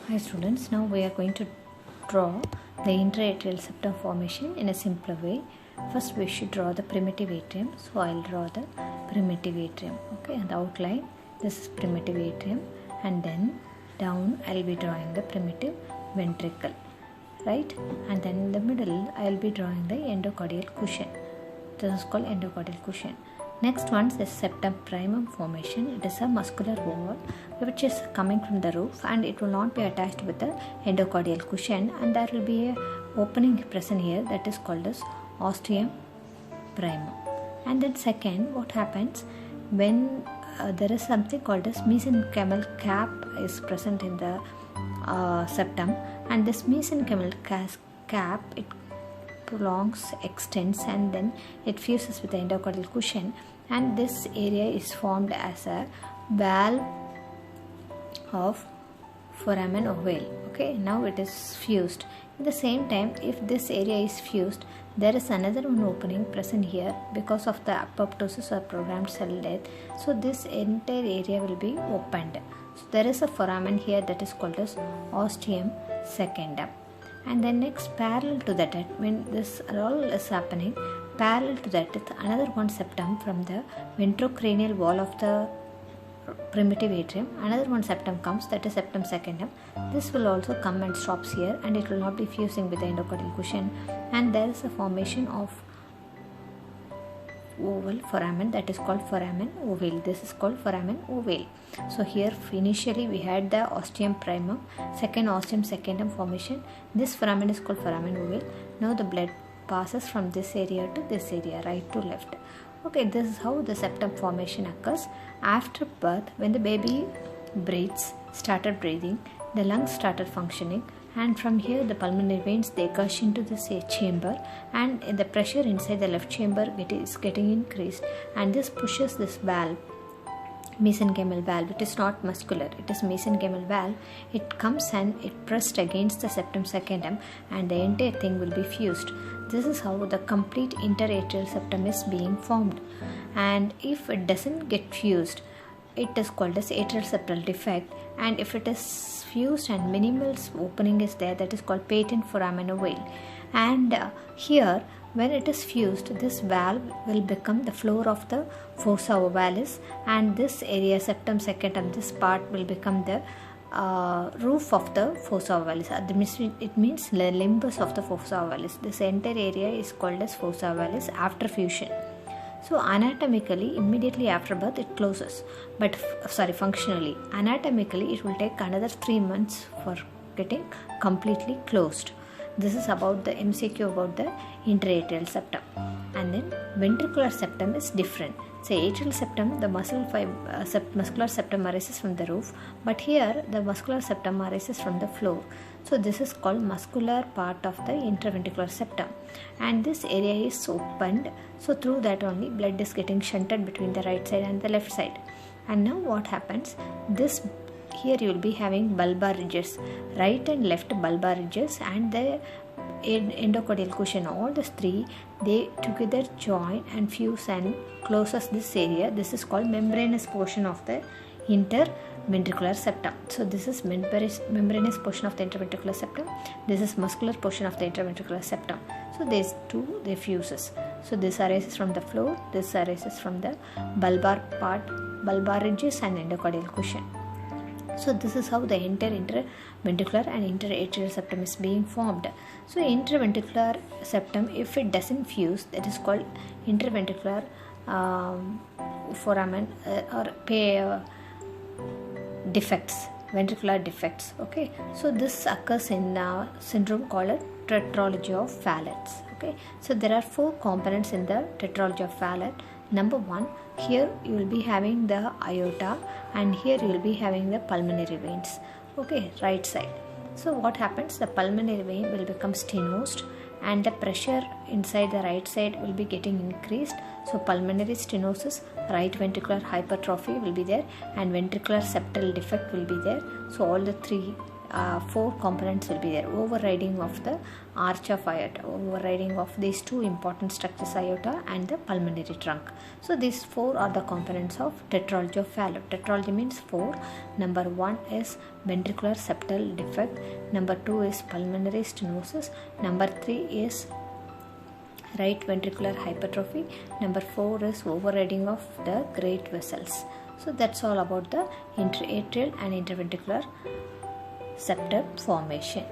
Hi students, now we are going to draw the interatrial septum formation in a simpler way. First we should draw the primitive atrium. So I will draw the primitive atrium. Okay, and the outline, this is primitive atrium, and then down I will be drawing the primitive ventricle, right? And then in the middle I will be drawing the endocardial cushion. This is called endocardial cushion. Next one is the septum primum formation. It is a muscular wall which is coming from the roof, and it will not be attached with the endocardial cushion, and there will be a opening present here that is called as ostium primum. And then second, what happens when there is something called as mesenchymal cap is present in the septum, and this mesenchymal cap, it prolongs, extends, and then it fuses with the endocardial cushion, and this area is formed as a valve of foramen ovale. Okay, now it is fused. At the same time, if this area is fused, there is another one opening present here because of the apoptosis or programmed cell death. So this entire area will be opened. So there is a foramen here that is called as ostium secundum. And then next, parallel to that, when this all is happening, parallel to that is another one septum from the ventrocranial wall of the primitive atrium. Another one septum comes, that is septum secundum. This will also come and stops here, and it will not be fusing with the endocardial cushion. And there is a formation of oval foramen that is called foramen ovale. This is called foramen ovale. So here initially we had the ostium primum, second ostium secundum formation. This foramen is called foramen ovale. Now the blood passes from this area to this area, right to left. Okay, this is how the septum formation occurs. After birth, when the baby started breathing, the lungs started functioning, and from here the pulmonary veins, they gush into this chamber, and the pressure inside the left chamber is getting increased, and this pushes this valve, mesenchymal valve. It is not muscular, it is mesenchymal valve. It comes and it pressed against the septum secundum, and the entire thing will be fused. This is how the complete interatrial septum is being formed. And if it doesn't get fused, it is called as atrial septal defect. And if it is fused and minimal opening is there, that is called patent foramen ovale. And here, when it is fused, this valve will become the floor of the fossa ovalis, and this area, septum secundum, this part will become the roof of the fossa ovalis. It means the limbus of the fossa ovalis. This entire area is called as fossa ovalis after fusion. So anatomically, immediately after birth, it closes. But functionally, anatomically, it will take another 3 months for getting completely closed. This is about the MCQ about the interatrial septum. And then ventricular septum is different. Say atrial septum, the muscular septum arises from the roof, but here the muscular septum arises from the floor. So this is called muscular part of the interventricular septum, and this area is opened. So through that only blood is getting shunted between the right side and the left side. And now what happens? Here you will be having bulbar ridges, right and left bulbar ridges, and the endocardial cushion. All these three, they together join and fuse and closes this area. This is called membranous portion of the interventricular septum. So this is membranous portion of the interventricular septum. This is muscular portion of the interventricular septum. So these two, they fuses. So this arises from the floor, this arises from the bulbar part, bulbar ridges and endocardial cushion. So this is how the entire interventricular and interatrial septum is being formed. So interventricular septum, if it doesn't fuse, that is called interventricular foramen defects, ventricular defects. Okay, so this occurs in a syndrome called a Tetralogy of Fallot. Okay, so there are 4 components in the Tetralogy of Fallot. Number 1, here you will be having the aorta, and here you will be having the pulmonary veins. Okay, right side. So what happens? The pulmonary vein will become stenosed, and the pressure inside the right side will be getting increased. So pulmonary stenosis, right ventricular hypertrophy will be there, and ventricular septal defect will be there. So all the 3 four components will be there. Overriding of the arch of aorta, overriding of these two important structures, aorta and the pulmonary trunk. So these four are the components of Tetralogy of Fallot. Tetralogy means four. Number 1 is ventricular septal defect. Number 2 is pulmonary stenosis. Number 3 is right ventricular hypertrophy. Number 4 is overriding of the great vessels. So that's all about the interatrial and interventricular septum formation.